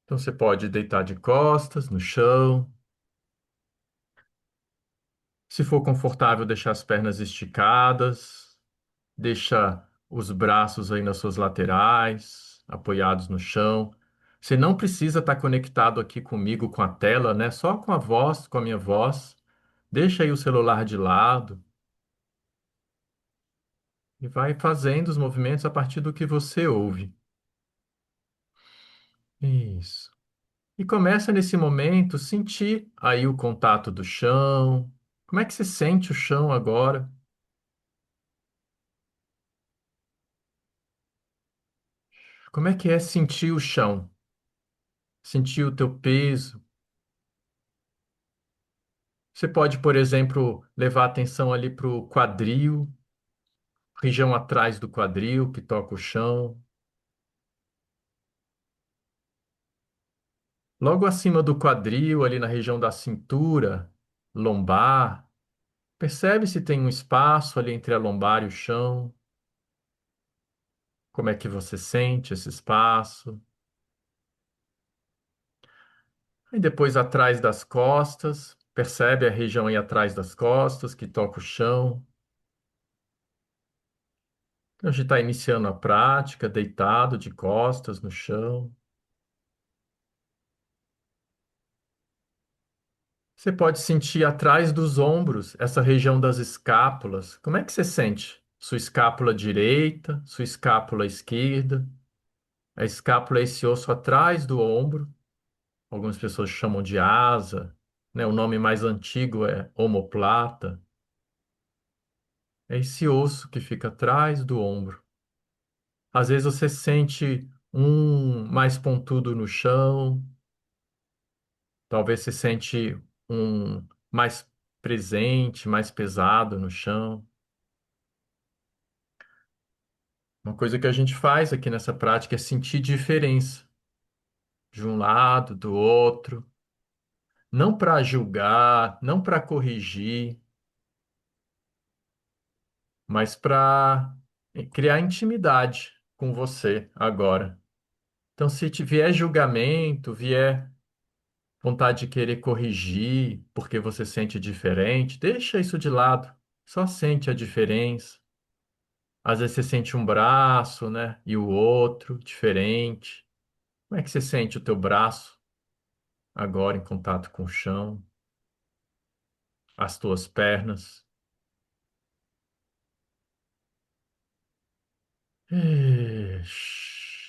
Então você pode deitar de costas no chão. Se for confortável, deixar as pernas esticadas. Deixa os braços aí nas suas laterais, apoiados no chão. Você não precisa estar conectado aqui comigo com a tela, né? Só com a voz, com a minha voz. Deixa aí o celular de lado e vai fazendo os movimentos a partir do que você ouve. Isso. E começa nesse momento sentir aí o contato do chão. Como é que você sente o chão agora? Como é que é sentir o chão? Sentir o teu peso? Você pode, por exemplo, levar a atenção ali para o quadril, região atrás do quadril que toca o chão. Logo acima do quadril, ali na região da cintura, lombar. Percebe se tem um espaço ali entre a lombar e o chão. Como é que você sente esse espaço? E depois atrás das costas. Percebe a região aí atrás das costas que toca o chão. Então, a gente está iniciando a prática, deitado de costas no chão. Você pode sentir atrás dos ombros, essa região das escápulas. Como é que você sente? Sua escápula direita, sua escápula esquerda. A escápula é esse osso atrás do ombro. Algumas pessoas chamam de asa, né? O nome mais antigo é omoplata. É esse osso que fica atrás do ombro. Às vezes você sente um mais pontudo no chão, talvez você sente um mais presente, mais pesado no chão. Uma coisa que a gente faz aqui nessa prática é sentir diferença de um lado, do outro, não para julgar, não para corrigir, mas para criar intimidade com você agora. Então, se vier julgamento, vier vontade de querer corrigir porque você sente diferente, deixa isso de lado. Só sente a diferença. Às vezes você sente um braço, né, e o outro diferente. Como é que você sente o teu braço agora em contato com o chão, as tuas pernas?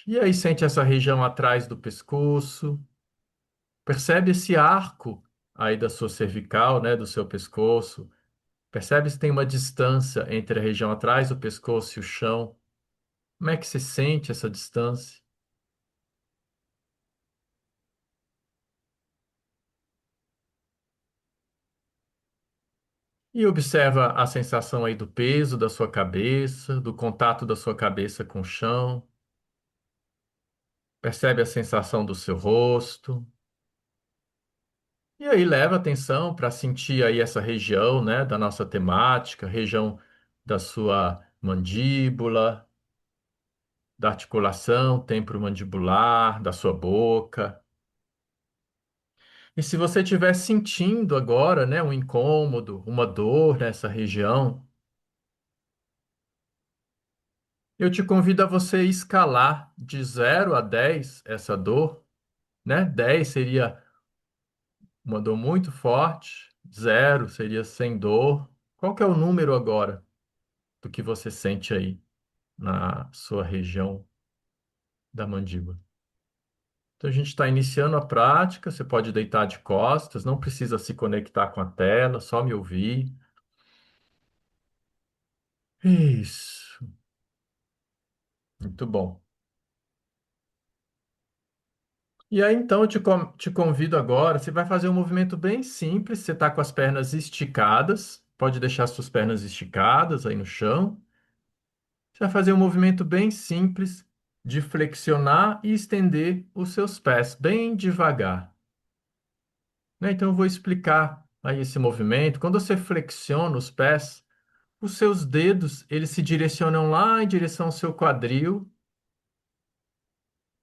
E aí sente essa região atrás do pescoço. Percebe esse arco aí da sua cervical, né, do seu pescoço. Percebe se tem uma distância entre a região atrás do pescoço e o chão. Como é que você sente essa distância? E observa a sensação aí do peso da sua cabeça, do contato da sua cabeça com o chão. Percebe a sensação do seu rosto. E aí leva atenção para sentir aí essa região, né, da nossa temática, região da sua mandíbula, da articulação temporomandibular, da sua boca. E se você estiver sentindo agora, né, um incômodo, uma dor nessa região, eu te convido a você escalar de 0 a 10 essa dor, né? 10 seria uma dor muito forte, 0 seria sem dor. Qual que é o número agora do que você sente aí na sua região da mandíbula? Então a gente está iniciando a prática, você pode deitar de costas, não precisa se conectar com a tela, só me ouvir. Isso, muito bom. E aí, então, te convido agora. Você vai fazer um movimento bem simples. Você está com as pernas esticadas. Pode deixar suas pernas esticadas aí no chão. Você vai fazer um movimento bem simples de flexionar e estender os seus pés bem devagar, né? Então, eu vou explicar aí esse movimento. Quando você flexiona os pés, os seus dedos, eles se direcionam lá em direção ao seu quadril.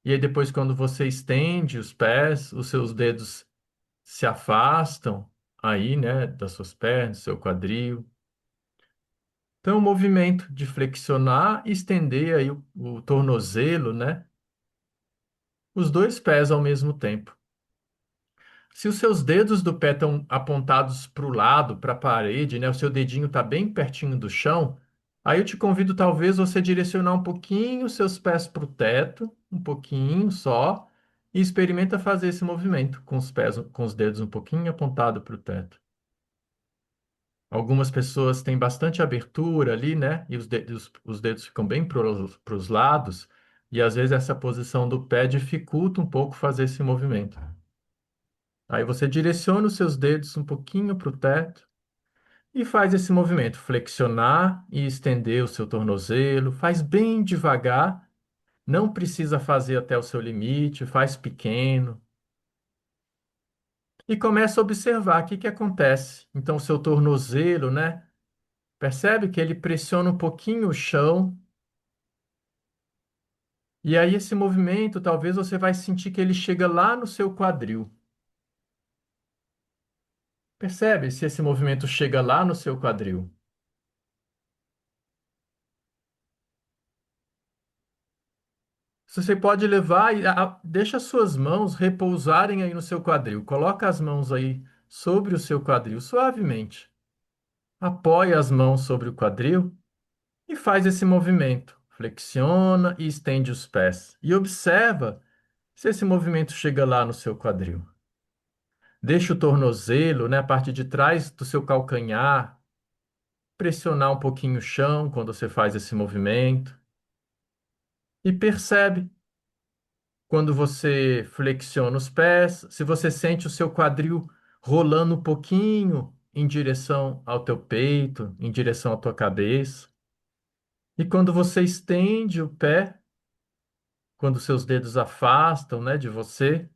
E aí depois, quando você estende os pés, os seus dedos se afastam aí, né, das suas pernas, do seu quadril. Então, o movimento de flexionar e estender aí o tornozelo, né, os dois pés ao mesmo tempo. Se os seus dedos do pé estão apontados para o lado, para a parede, né, o seu dedinho está bem pertinho do chão, aí eu te convido talvez você direcionar um pouquinho os seus pés para o teto, um pouquinho só, e experimenta fazer esse movimento com os pés, com os dedos um pouquinho apontados para o teto. Algumas pessoas têm bastante abertura ali, né? E os dedos ficam bem para os lados, e às vezes essa posição do pé dificulta um pouco fazer esse movimento. Aí você direciona os seus dedos um pouquinho para o teto e faz esse movimento, flexionar e estender o seu tornozelo. Faz bem devagar, não precisa fazer até o seu limite, faz pequeno. E começa a observar o que que acontece. Então, o seu tornozelo, né? Percebe que ele pressiona um pouquinho o chão. E aí, esse movimento, talvez você vai sentir que ele chega lá no seu quadril. Percebe se esse movimento chega lá no seu quadril? Se você pode levar e deixa as suas mãos repousarem aí no seu quadril. Coloca as mãos aí sobre o seu quadril suavemente. Apoia as mãos sobre o quadril e faz esse movimento. Flexiona e estende os pés. E observa se esse movimento chega lá no seu quadril. Deixa o tornozelo, né, a parte de trás do seu calcanhar, pressionar um pouquinho o chão quando você faz esse movimento. E percebe quando você flexiona os pés, se você sente o seu quadril rolando um pouquinho em direção ao teu peito, em direção à tua cabeça. E quando você estende o pé, quando seus dedos afastam, né, de você,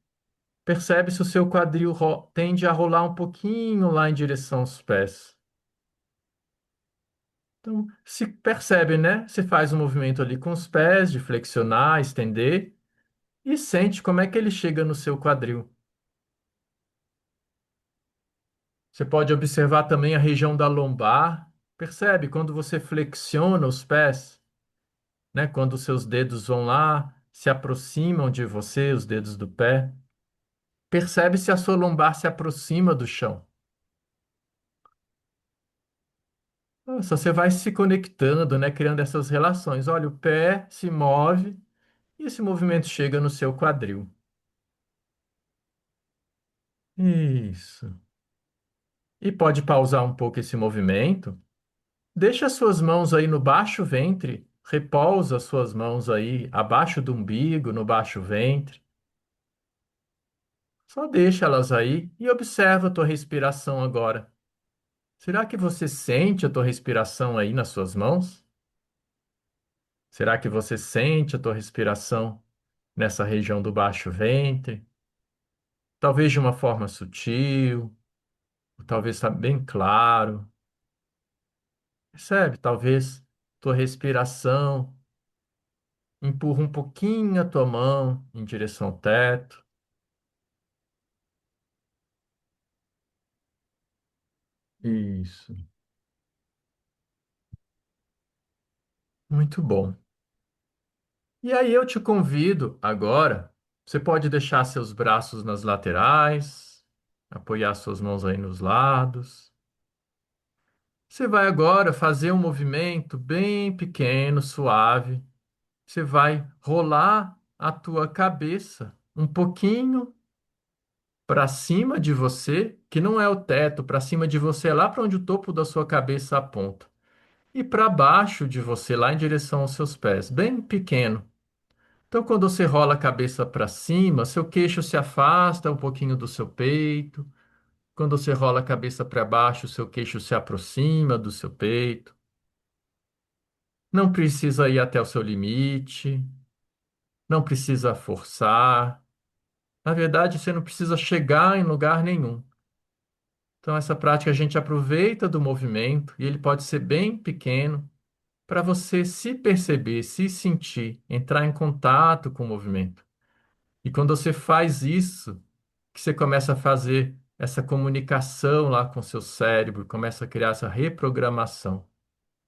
percebe se o seu quadril tende a rolar um pouquinho lá em direção aos pés. Então, se percebe, né? Você faz um movimento ali com os pés, de flexionar, estender, e sente como é que ele chega no seu quadril. Você pode observar também a região da lombar. Percebe quando você flexiona os pés, né? Quando os seus dedos vão lá, se aproximam de você, os dedos do pé. Percebe se a sua lombar se aproxima do chão. Nossa, você vai se conectando, né? Criando essas relações. Olha, o pé se move e esse movimento chega no seu quadril. Isso. E pode pausar um pouco esse movimento. Deixa as suas mãos aí no baixo ventre. Repousa as suas mãos aí abaixo do umbigo, no baixo ventre. Só deixa elas aí e observa a tua respiração agora. Será que você sente a tua respiração aí nas suas mãos? Será que você sente a tua respiração nessa região do baixo ventre? Talvez de uma forma sutil, ou talvez está bem claro. Percebe? Talvez tua respiração empurra um pouquinho a tua mão em direção ao teto. Isso. Muito bom. E aí eu te convido agora, você pode deixar seus braços nas laterais, apoiar suas mãos aí nos lados. Você vai agora fazer um movimento bem pequeno, suave. Você vai rolar a tua cabeça um pouquinho para cima de você, que não é o teto, para cima de você, é lá para onde o topo da sua cabeça aponta. E para baixo de você, lá em direção aos seus pés, bem pequeno. Então, quando você rola a cabeça para cima, seu queixo se afasta um pouquinho do seu peito. Quando você rola a cabeça para baixo, seu queixo se aproxima do seu peito. Não precisa ir até o seu limite, não precisa forçar. Na verdade, você não precisa chegar em lugar nenhum. Então, essa prática a gente aproveita do movimento e ele pode ser bem pequeno para você se perceber, se sentir, entrar em contato com o movimento. E quando você faz isso, que você começa a fazer essa comunicação lá com o seu cérebro, começa a criar essa reprogramação,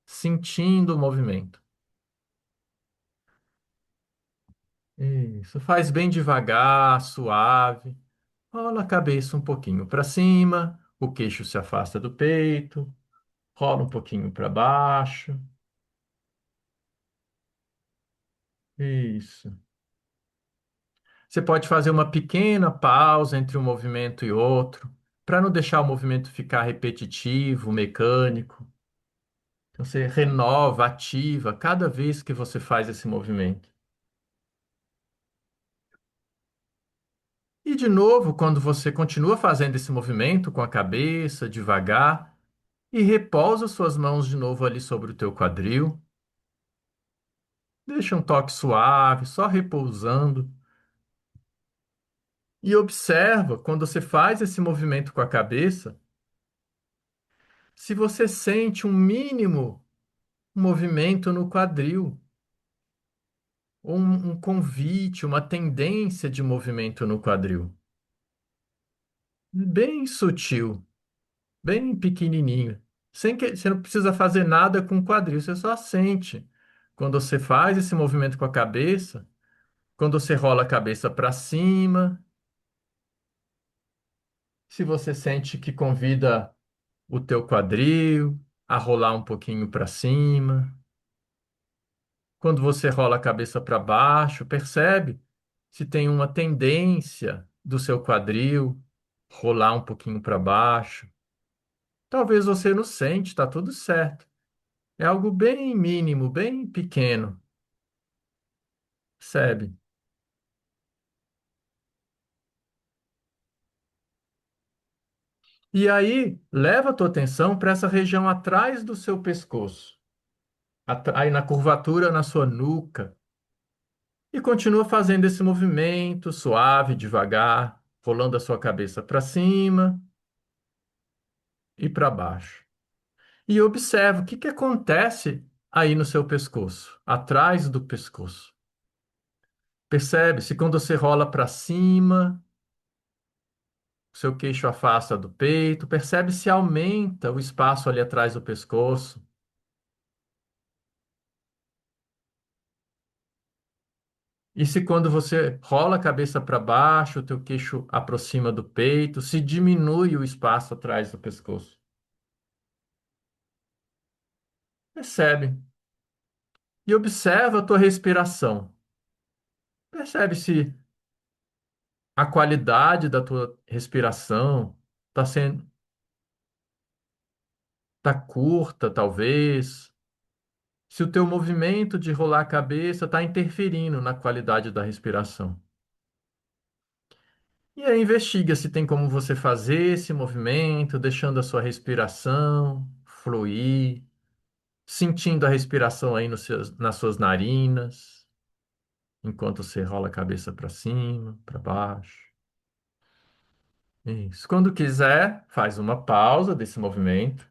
sentindo o movimento. Isso, faz bem devagar, suave. Rola a cabeça um pouquinho para cima, o queixo se afasta do peito, rola um pouquinho para baixo. Isso. Você pode fazer uma pequena pausa entre um movimento e outro, para não deixar o movimento ficar repetitivo, mecânico. Então você renova, ativa cada vez que você faz esse movimento. E de novo, quando você continua fazendo esse movimento com a cabeça, devagar, e repousa suas mãos de novo ali sobre o teu quadril, deixa um toque suave, só repousando. E observa, quando você faz esse movimento com a cabeça, se você sente um mínimo movimento no quadril, ou um convite, uma tendência de movimento no quadril. Bem sutil, bem pequenininho. Sem que você não precisa fazer nada com o quadril, você só sente. Quando você faz esse movimento com a cabeça, quando você rola a cabeça para cima, se você sente que convida o teu quadril a rolar um pouquinho para cima. Quando você rola a cabeça para baixo, percebe se tem uma tendência do seu quadril rolar um pouquinho para baixo. Talvez você não sente, está tudo certo. É algo bem mínimo, bem pequeno, percebe? E aí, leva a tua atenção para essa região atrás do seu pescoço, aí na curvatura na sua nuca, e continua fazendo esse movimento suave, devagar, rolando a sua cabeça para cima e para baixo. E observa o que que acontece aí no seu pescoço, atrás do pescoço. Percebe se quando você rola para cima, o seu queixo afasta do peito, percebe se aumenta o espaço ali atrás do pescoço. E se quando você rola a cabeça para baixo, o teu queixo aproxima do peito, se diminui o espaço atrás do pescoço. Percebe? E observa a tua respiração. Percebe se a qualidade da tua respiração está sendo tá curta, talvez. Se o teu movimento de rolar a cabeça está interferindo na qualidade da respiração. E aí investiga se tem como você fazer esse movimento, deixando a sua respiração fluir, sentindo a respiração aí nas suas narinas, enquanto você rola a cabeça para cima, para baixo. Isso. Quando quiser, faz uma pausa desse movimento.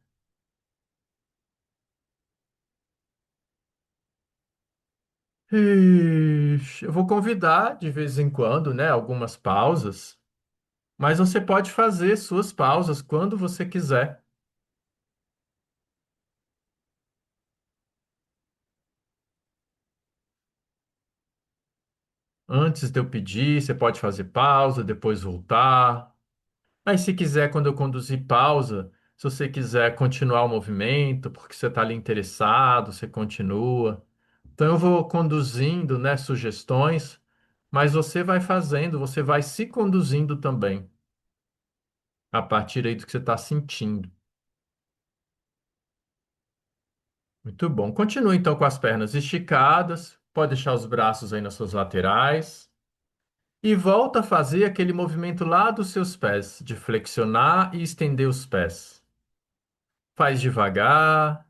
Ixi, eu vou convidar de vez em quando, né, algumas pausas, mas você pode fazer suas pausas quando você quiser. Antes de eu pedir, você pode fazer pausa, depois voltar. Mas se quiser, quando eu conduzir pausa, se você quiser continuar o movimento, porque você está ali interessado, você continua. Então eu vou conduzindo, né, sugestões, mas você vai fazendo, você vai se conduzindo também, a partir aí do que você está sentindo. Muito bom. Continue então com as pernas esticadas, pode deixar os braços aí nas suas laterais. E volta a fazer aquele movimento lá dos seus pés, de flexionar e estender os pés. Faz devagar.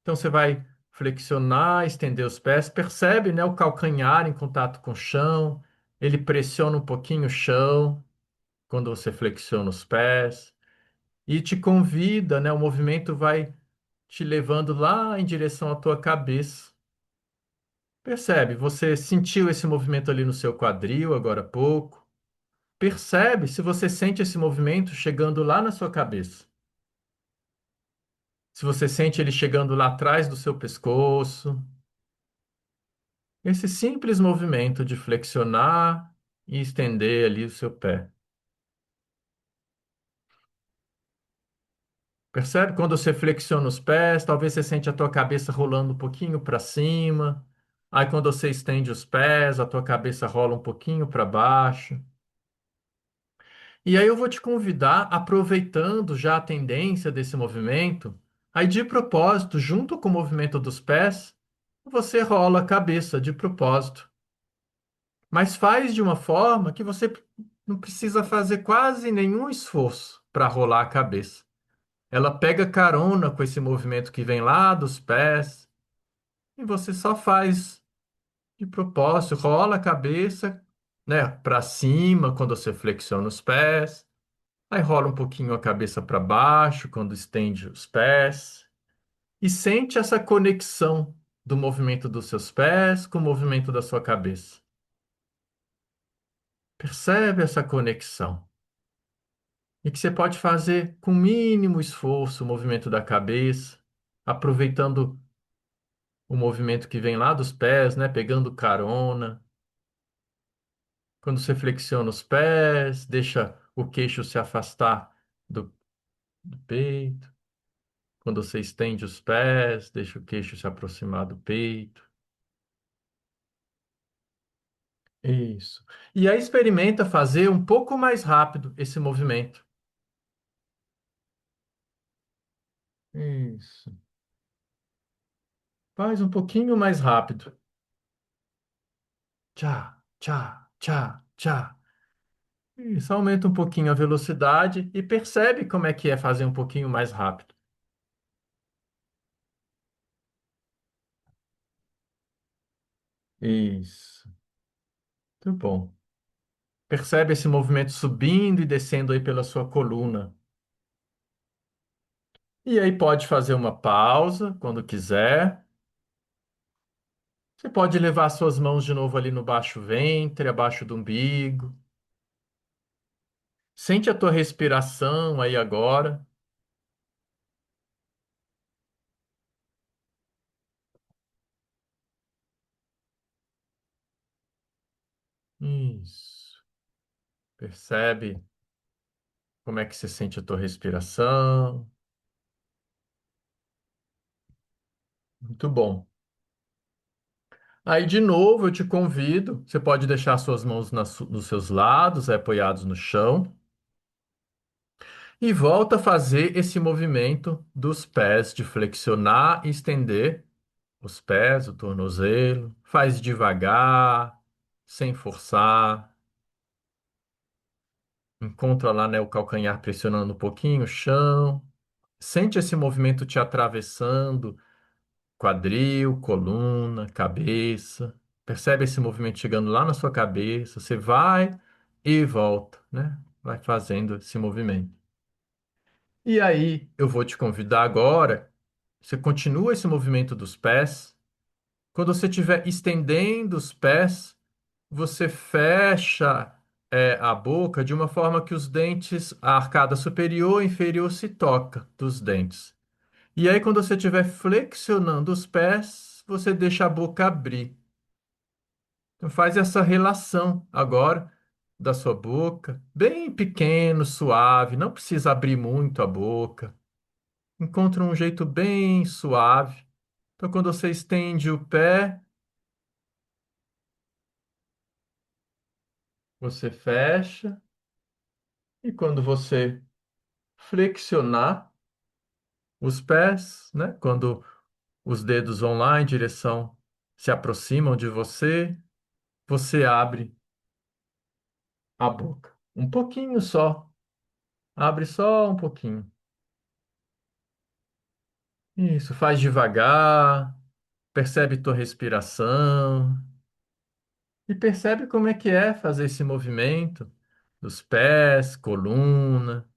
Então você vai flexionar, estender os pés. Percebe, né, o calcanhar em contato com o chão. Ele pressiona um pouquinho o chão quando você flexiona os pés. E te convida, né, o movimento vai te levando lá em direção à tua cabeça. Percebe? Você sentiu esse movimento ali no seu quadril agora há pouco? Percebe se você sente esse movimento chegando lá na sua cabeça. Se você sente ele chegando lá atrás do seu pescoço. Esse simples movimento de flexionar e estender ali o seu pé. Percebe? Quando você flexiona os pés, talvez você sente a tua cabeça rolando um pouquinho para cima. Aí quando você estende os pés, a tua cabeça rola um pouquinho para baixo. E aí eu vou te convidar, aproveitando já a tendência desse movimento, aí de propósito, junto com o movimento dos pés, você rola a cabeça de propósito. Mas faz de uma forma que você não precisa fazer quase nenhum esforço para rolar a cabeça. Ela pega carona com esse movimento que vem lá dos pés e você só faz de propósito, rola a cabeça, né, para cima quando você flexiona os pés, aí rola um pouquinho a cabeça para baixo quando estende os pés e sente essa conexão do movimento dos seus pés com o movimento da sua cabeça. Percebe essa conexão? E que você pode fazer com mínimo esforço o movimento da cabeça, aproveitando o movimento que vem lá dos pés, né? Pegando carona. Quando você flexiona os pés, deixa o queixo se afastar do, do peito. Quando você estende os pés, deixa o queixo se aproximar do peito. Isso. E aí experimenta fazer um pouco mais rápido esse movimento. Isso. Faz um pouquinho mais rápido. Tchá, tchá, tchá, tchá. Isso, aumenta um pouquinho a velocidade e percebe como é que é fazer um pouquinho mais rápido. Isso, muito bom. Percebe esse movimento subindo e descendo aí pela sua coluna. E aí pode fazer uma pausa quando quiser. Você pode levar suas mãos de novo ali no baixo ventre, abaixo do umbigo. Sente a tua respiração aí agora. Isso. Percebe como é que você sente a tua respiração. Muito bom. Aí, de novo, eu te convido. Você pode deixar suas mãos nos seus lados, apoiados no chão, e volta a fazer esse movimento dos pés, de flexionar e estender os pés, o tornozelo. Faz devagar, sem forçar. Encontra lá, né, o calcanhar pressionando um pouquinho o chão. Sente esse movimento te atravessando quadril, coluna, cabeça. Percebe esse movimento chegando lá na sua cabeça. Você vai e volta, né? Vai fazendo esse movimento. E aí, eu vou te convidar agora. Você continua esse movimento dos pés. Quando você estiver estendendo os pés, você fecha, a boca de uma forma que os dentes, a arcada superior e inferior se toca dos dentes. E aí, quando você estiver flexionando os pés, você deixa a boca abrir. Então, faz essa relação agora da sua boca, bem pequeno, suave, não precisa abrir muito a boca. Encontra um jeito bem suave. Então, quando você estende o pé, você fecha, e quando você flexionar os pés, né? Quando os dedos vão lá em direção, se aproximam de você, você abre a boca. Um pouquinho só. Abre só um pouquinho. Isso, faz devagar, percebe tua respiração e percebe como é que é fazer esse movimento dos pés, coluna.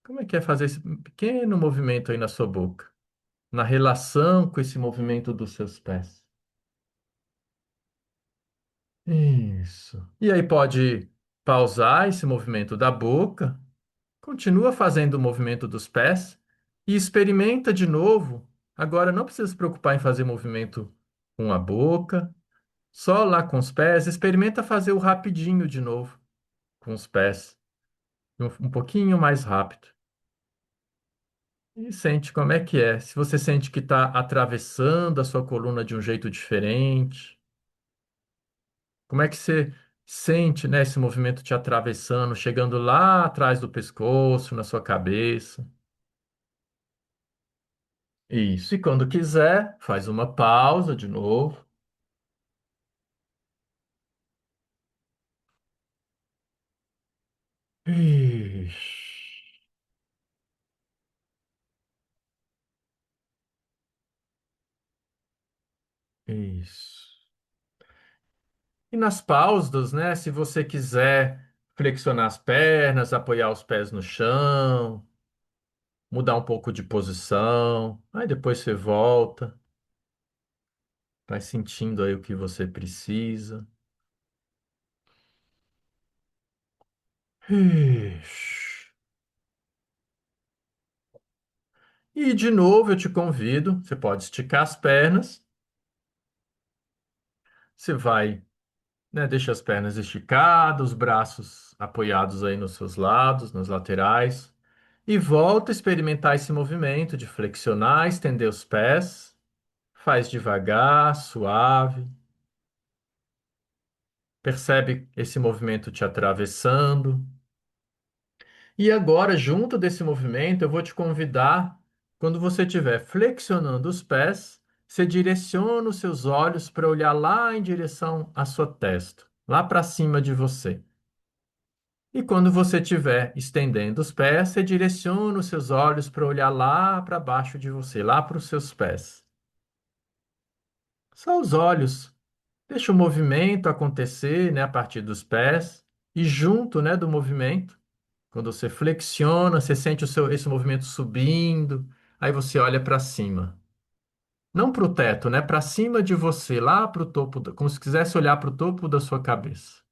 Como é que é fazer esse pequeno movimento aí na sua boca, na relação com esse movimento dos seus pés. Isso. E aí pode pausar esse movimento da boca, continua fazendo o movimento dos pés e experimenta de novo. Agora não precisa se preocupar em fazer movimento com a boca, só lá com os pés, experimenta fazer o rapidinho de novo com os pés, um pouquinho mais rápido. E sente como é que é. Se você sente que está atravessando a sua coluna de um jeito diferente, como é que você sente, né, esse movimento te atravessando, chegando lá atrás do pescoço, na sua cabeça? Isso. E quando quiser, faz uma pausa de novo. Isso. Isso. E nas pausas, né, se você quiser flexionar as pernas, apoiar os pés no chão, mudar um pouco de posição, aí depois você volta, vai sentindo aí o que você precisa. Ixi. E de novo eu te convido, você pode esticar as pernas, você vai, né, deixa as pernas esticadas, os braços apoiados aí nos seus lados, nas laterais, e volta a experimentar esse movimento de flexionar, estender os pés, faz devagar, suave, percebe esse movimento te atravessando. E agora, junto desse movimento, eu vou te convidar, quando você estiver flexionando os pés, você direciona os seus olhos para olhar lá em direção à sua testa, lá para cima de você. E quando você estiver estendendo os pés, você direciona os seus olhos para olhar lá para baixo de você, lá para os seus pés. Só os olhos. Deixa o movimento acontecer, né, a partir dos pés e junto, né, do movimento. Quando você flexiona, você sente esse movimento subindo, aí você olha para cima. Não para o teto, né? Para cima de você, lá para o topo, como se quisesse olhar para o topo da sua cabeça.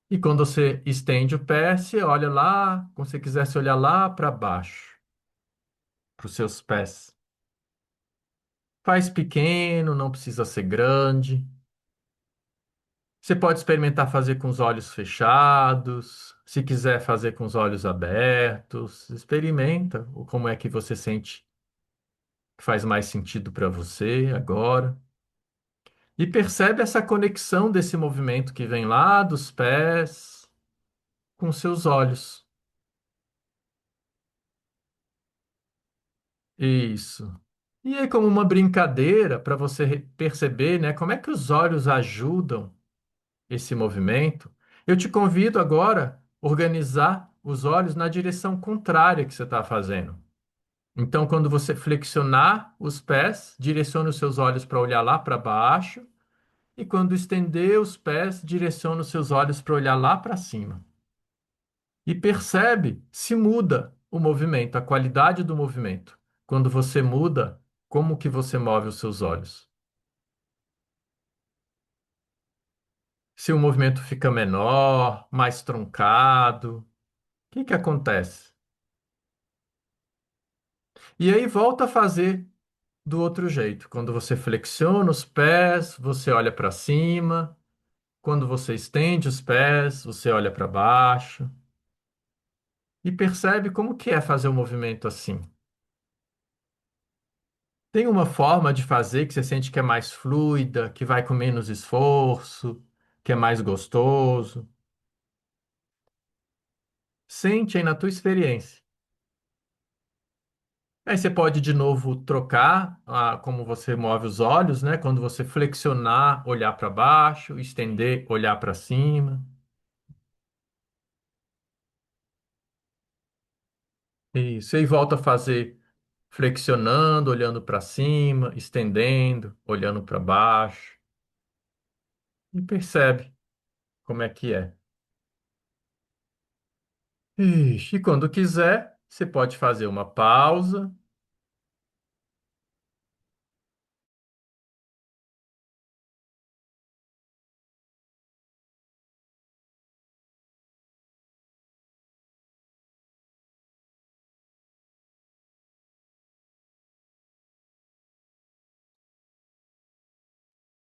E quando você estende o pé, você olha lá, como se quisesse olhar lá para baixo, para os seus pés. Faz pequeno, não precisa ser grande. Você pode experimentar fazer com os olhos fechados, se quiser fazer com os olhos abertos. Experimenta como é que você sente que faz mais sentido para você agora. E percebe essa conexão desse movimento que vem lá dos pés com seus olhos. Isso. E aí, como uma brincadeira, para você perceber, né, como é que os olhos ajudam esse movimento, eu te convido agora a organizar os olhos na direção contrária que você está fazendo. Então, quando você flexionar os pés, direcione os seus olhos para olhar lá para baixo. E quando estender os pés, direciona os seus olhos para olhar lá para cima. E percebe se muda o movimento, a qualidade do movimento. Quando você muda, como que você move os seus olhos? Se o movimento fica menor, mais truncado, o que que acontece? E aí volta a fazer do outro jeito. Quando você flexiona os pés, você olha para cima. Quando você estende os pés, você olha para baixo. E percebe como que é fazer o movimento assim. Tem uma forma de fazer que você sente que é mais fluida, que vai com menos esforço, que é mais gostoso. Sente aí na tua experiência. Aí você pode de novo trocar como você move os olhos, né? Quando você flexionar, olhar para baixo, estender, olhar para cima. Isso. E aí volta a fazer flexionando, olhando para cima, estendendo, olhando para baixo. E percebe como é que é. Ixi, e quando quiser, você pode fazer uma pausa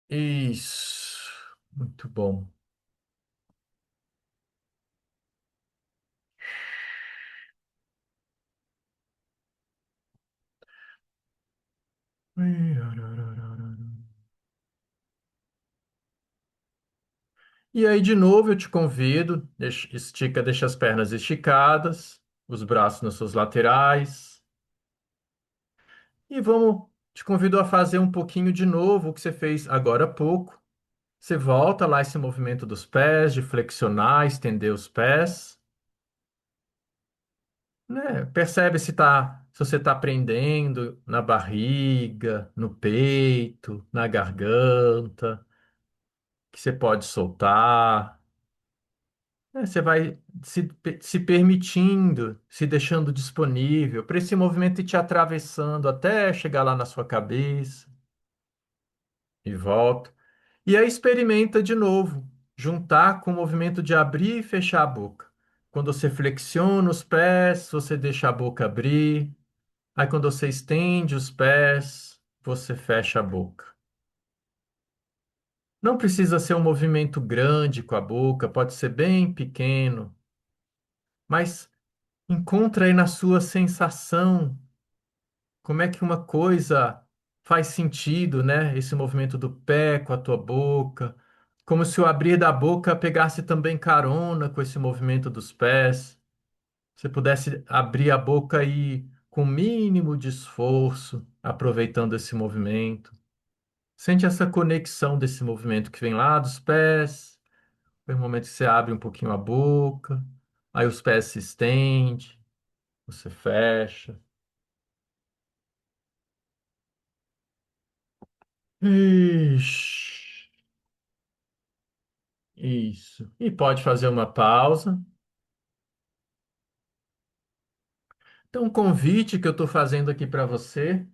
Isso. Muito bom. E aí, de novo, eu te convido, estica, deixa as pernas esticadas, os braços nas suas laterais. E te convido a fazer um pouquinho de novo o que você fez agora há pouco. Você volta lá esse movimento dos pés, de flexionar, estender os pés, né? Percebe se você está prendendo na barriga, no peito, na garganta, que você pode soltar. Né? Você vai se permitindo, se deixando disponível para esse movimento ir te atravessando até chegar lá na sua cabeça e volta. E aí experimenta de novo, juntar com o movimento de abrir e fechar a boca. Quando você flexiona os pés, você deixa a boca abrir. Aí quando você estende os pés, você fecha a boca. Não precisa ser um movimento grande com a boca, pode ser bem pequeno, mas encontra aí na sua sensação como é que uma coisa faz sentido, né? Esse movimento do pé com a tua boca, como se o abrir da boca pegasse também carona com esse movimento dos pés. Você pudesse abrir a boca aí com o mínimo de esforço, aproveitando esse movimento. Sente essa conexão desse movimento que vem lá dos pés. Foi o momento que você abre um pouquinho a boca, aí os pés se estendem, você fecha. Ixi, isso. E pode fazer uma pausa. Então, o convite que eu estou fazendo aqui para você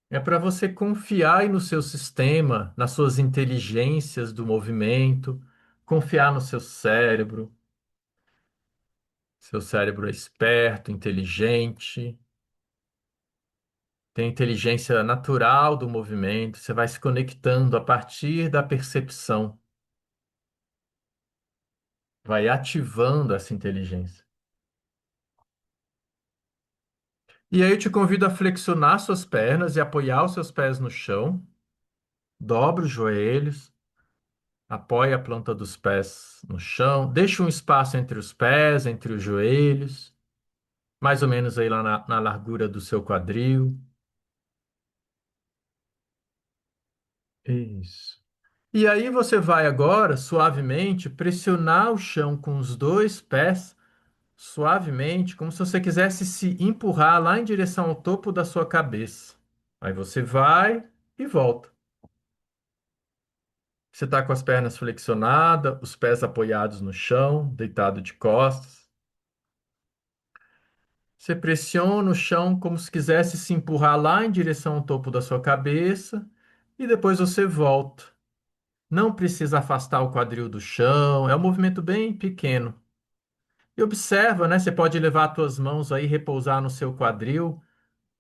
é para você confiar aí no seu sistema, nas suas inteligências do movimento, confiar no seu cérebro. Seu cérebro é esperto, inteligente, tem inteligência natural do movimento. Você vai se conectando a partir da percepção, vai ativando essa inteligência. E aí eu te convido a flexionar suas pernas e apoiar os seus pés no chão. Dobra os joelhos, apoia a planta dos pés no chão, deixa um espaço entre os pés, entre os joelhos, mais ou menos aí lá na largura do seu quadril. Isso. E aí você vai agora, suavemente, pressionar o chão com os dois pés, suavemente, como se você quisesse se empurrar lá em direção ao topo da sua cabeça. Aí você vai e volta. Você está com as pernas flexionadas, os pés apoiados no chão, deitado de costas. Você pressiona o chão como se quisesse se empurrar lá em direção ao topo da sua cabeça e depois você volta. Não precisa afastar o quadril do chão, é um movimento bem pequeno. E observa, né? Você pode levar as tuas mãos aí, repousar no seu quadril.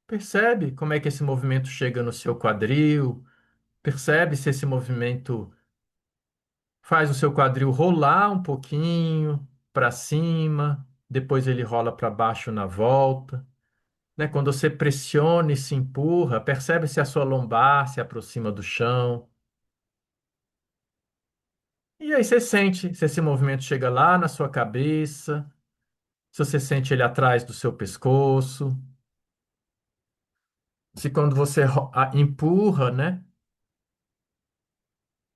Percebe como é que esse movimento chega no seu quadril. Percebe se esse movimento faz o seu quadril rolar um pouquinho para cima, depois ele rola para baixo na volta, né? Quando você pressiona e se empurra, percebe se a sua lombar se aproxima do chão. E aí você sente se esse movimento chega lá na sua cabeça, se você sente ele atrás do seu pescoço, se quando você empurra, né?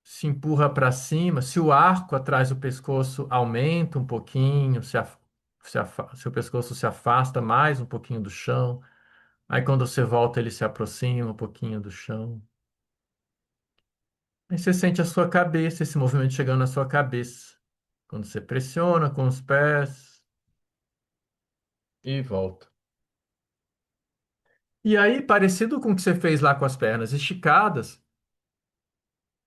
Se empurra para cima, se o arco atrás do pescoço aumenta um pouquinho, seu pescoço se afasta mais um pouquinho do chão, aí quando você volta ele se aproxima um pouquinho do chão. Aí você sente a sua cabeça, esse movimento chegando na sua cabeça. Quando você pressiona com os pés e volta. E aí, parecido com o que você fez lá com as pernas esticadas,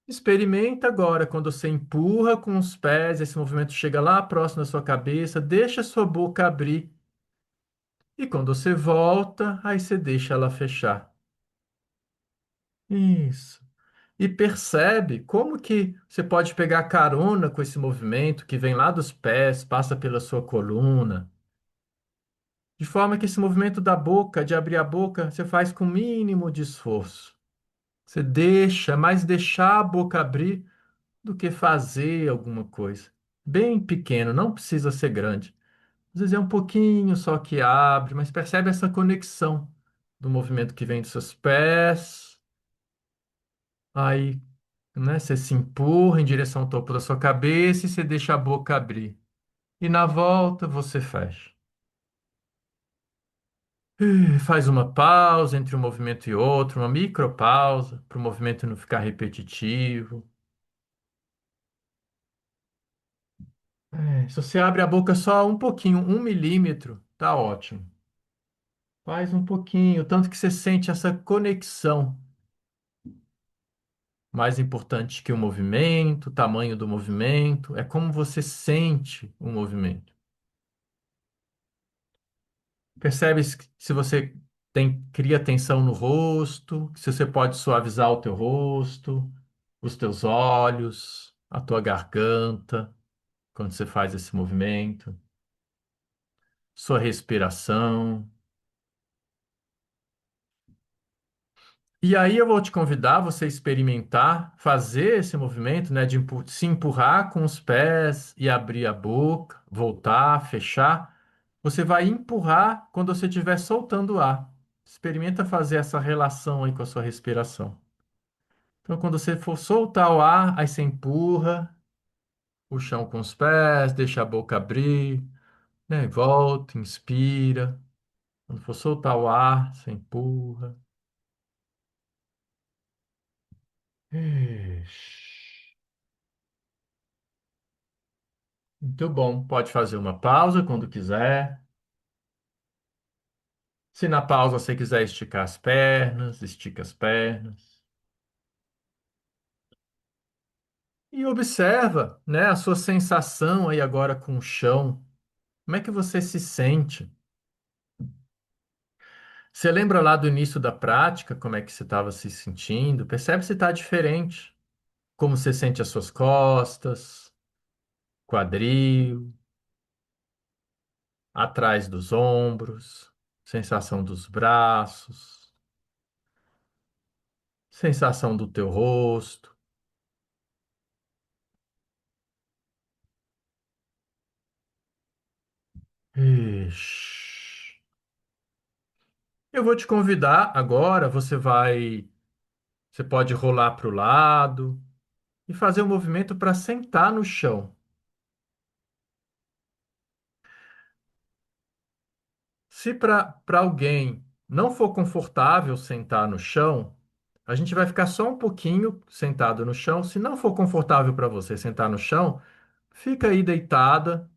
experimenta agora, quando você empurra com os pés, esse movimento chega lá próximo da sua cabeça, deixa a sua boca abrir. E quando você volta, aí você deixa ela fechar. Isso. e percebe como que você pode pegar carona com esse movimento que vem lá dos pés, passa pela sua coluna, de forma que esse movimento da boca, de abrir a boca, você faz com o mínimo de esforço. Você deixa, mais deixar a boca abrir do que fazer alguma coisa. Bem pequeno, não precisa ser grande. Às vezes é um pouquinho só que abre, mas percebe essa conexão do movimento que vem dos seus pés. Aí, né, você se empurra em direção ao topo da sua cabeça e você deixa a boca abrir. E na volta você fecha. Faz uma pausa entre um movimento e outro, uma micropausa, para o movimento não ficar repetitivo. Se você abre a boca só um pouquinho, 1 milímetro, tá ótimo. Faz um pouquinho, tanto que você sente essa conexão. Mais importante que o movimento, o tamanho do movimento, é como você sente o movimento. Percebe se você cria tensão no rosto, se você pode suavizar o teu rosto, os teus olhos, a tua garganta, quando você faz esse movimento, sua respiração. E aí eu vou te convidar a você experimentar fazer esse movimento, né, de se empurrar com os pés e abrir a boca, voltar, fechar. Você vai empurrar quando você estiver soltando o ar. Experimenta fazer essa relação aí com a sua respiração. Então, quando você for soltar o ar, aí você empurra o chão com os pés, deixa a boca abrir, né, volta, inspira. Quando for soltar o ar, você empurra. Ixi. Muito bom. Pode fazer uma pausa quando quiser. Se na pausa você quiser esticar as pernas, estica as pernas. E observa, né, a sua sensação aí agora com o chão. Como é que você se sente? Você lembra lá do início da prática, como é que você estava se sentindo? Percebe se está diferente. Como você sente as suas costas, quadril, atrás dos ombros, sensação dos braços, sensação do teu rosto. Ixi. Eu vou te convidar agora, você pode rolar para o lado e fazer um movimento para sentar no chão. Se para alguém não for confortável sentar no chão, a gente vai ficar só um pouquinho sentado no chão. Se não for confortável para você sentar no chão, fica aí deitada.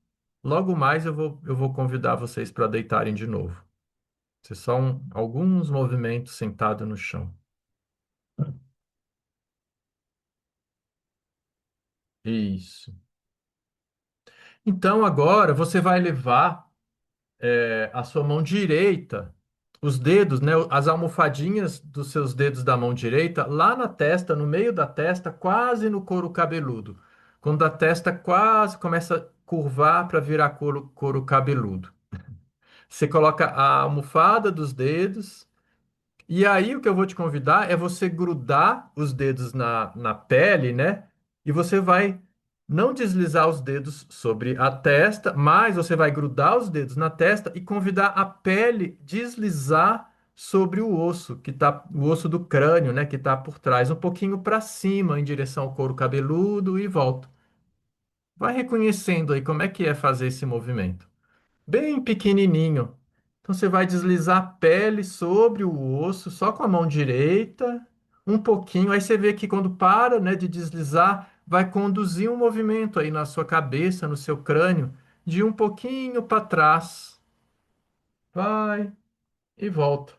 Logo mais eu vou convidar vocês para deitarem de novo. Ser só alguns movimentos sentado no chão. Isso. Então agora você vai levar a sua mão direita, os dedos, né, as almofadinhas dos seus dedos da mão direita, lá na testa, no meio da testa, quase no couro cabeludo. Quando a testa quase começa a curvar para virar couro cabeludo. Você coloca a almofada dos dedos. E aí, o que eu vou te convidar é você grudar os dedos na pele, né? E você vai não deslizar os dedos sobre a testa, mas você vai grudar os dedos na testa e convidar a pele deslizar sobre o osso, o osso do crânio, né? Que está por trás, um pouquinho para cima, em direção ao couro cabeludo e volta. Vai reconhecendo aí como é que é fazer esse movimento bem pequenininho. Então você vai deslizar a pele sobre o osso só com a mão direita, um pouquinho. Aí você vê que quando para, né, de deslizar, vai conduzir um movimento aí na sua cabeça, no seu crânio, de um pouquinho para trás. Vai e volta.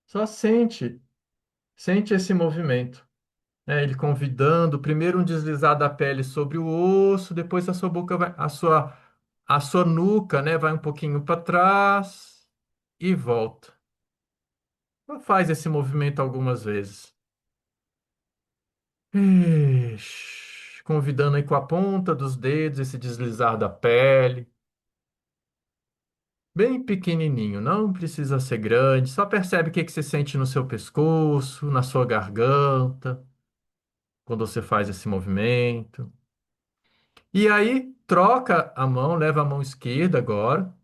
Só sente esse movimento. Ele convidando, primeiro um deslizar da pele sobre o osso, depois a sua boca vai, a sua nuca, né, vai um pouquinho para trás e volta. Então, faz esse movimento algumas vezes. Convidando aí com a ponta dos dedos esse deslizar da pele. Bem pequenininho, não precisa ser grande. Só percebe o que que você sente no seu pescoço, na sua garganta, quando você faz esse movimento. E aí, troca a mão, leva a mão esquerda agora,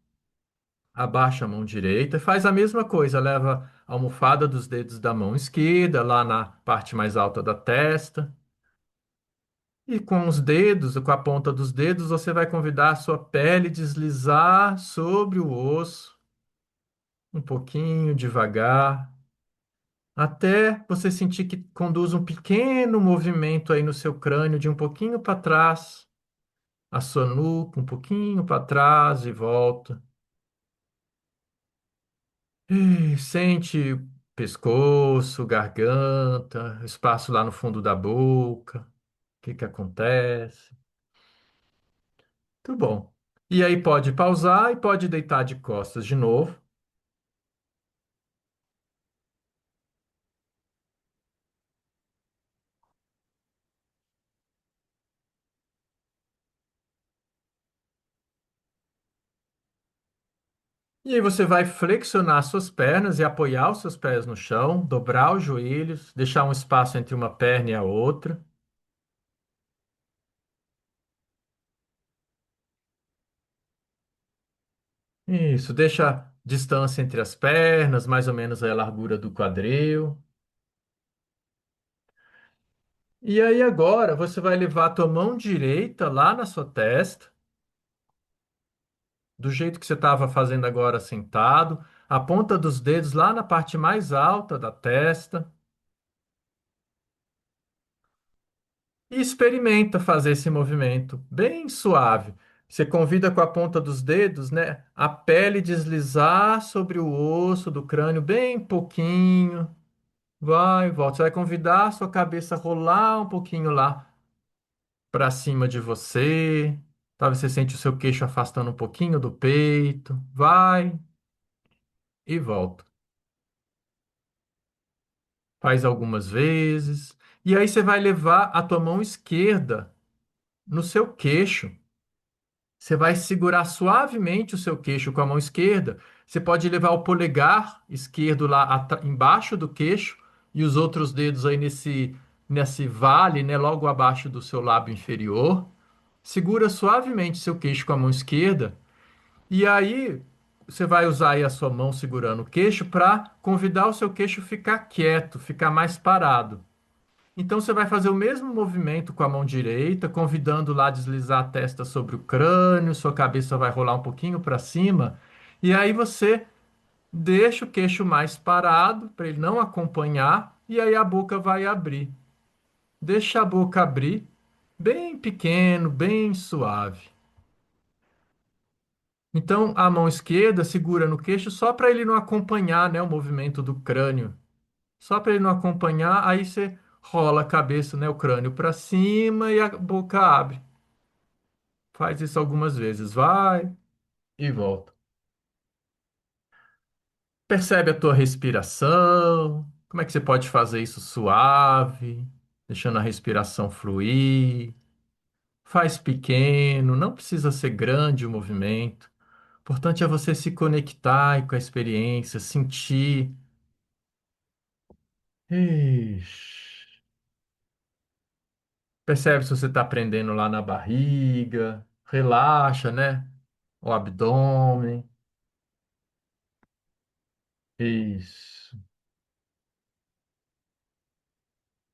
abaixa a mão direita, e faz a mesma coisa, leva a almofada dos dedos da mão esquerda, lá na parte mais alta da testa. E com os dedos, com a ponta dos dedos, você vai convidar a sua pele a deslizar sobre o osso, um pouquinho devagar, até você sentir que conduz um pequeno movimento aí no seu crânio, de um pouquinho para trás, a sua nuca, um pouquinho para trás e volta. E sente pescoço, garganta, espaço lá no fundo da boca. O que que acontece? Tudo bom. E aí pode pausar e pode deitar de costas de novo. E aí você vai flexionar suas pernas e apoiar os seus pés no chão, dobrar os joelhos, deixar um espaço entre uma perna e a outra. Isso, deixa distância entre as pernas, mais ou menos a largura do quadril. E aí agora você vai levar a tua mão direita lá na sua testa, do jeito que você estava fazendo agora sentado, a ponta dos dedos lá na parte mais alta da testa. E experimenta fazer esse movimento bem suave. Você convida com a ponta dos dedos, né, a pele deslizar sobre o osso do crânio bem pouquinho. Vai, volta. Você vai convidar a sua cabeça a rolar um pouquinho lá para cima de você. Talvez você sente o seu queixo afastando um pouquinho do peito. Vai e volta. Faz algumas vezes. E aí você vai levar a tua mão esquerda no seu queixo. Você vai segurar suavemente o seu queixo com a mão esquerda. Você pode levar o polegar esquerdo lá embaixo do queixo e os outros dedos aí nesse vale, né, logo abaixo do seu lábio inferior. Segura suavemente seu queixo com a mão esquerda e aí você vai usar aí a sua mão segurando o queixo para convidar o seu queixo a ficar quieto, ficar mais parado. Então você vai fazer o mesmo movimento com a mão direita, convidando lá a deslizar a testa sobre o crânio, sua cabeça vai rolar um pouquinho para cima, e aí você deixa o queixo mais parado para ele não acompanhar, e aí a boca vai abrir. Deixa a boca abrir, bem pequeno, bem suave. Então a mão esquerda segura no queixo só para ele não acompanhar, né, o movimento do crânio. Só para ele não acompanhar, aí você rola a cabeça, né, o crânio para cima e a boca abre. Faz isso algumas vezes, vai e volta. Percebe a tua respiração. Como é que você pode fazer isso suave, deixando a respiração fluir? Faz pequeno, não precisa ser grande o movimento. O importante é você se conectar com a experiência, sentir. Ixi. Percebe se você está prendendo lá na barriga, relaxa, né? O abdômen. Isso.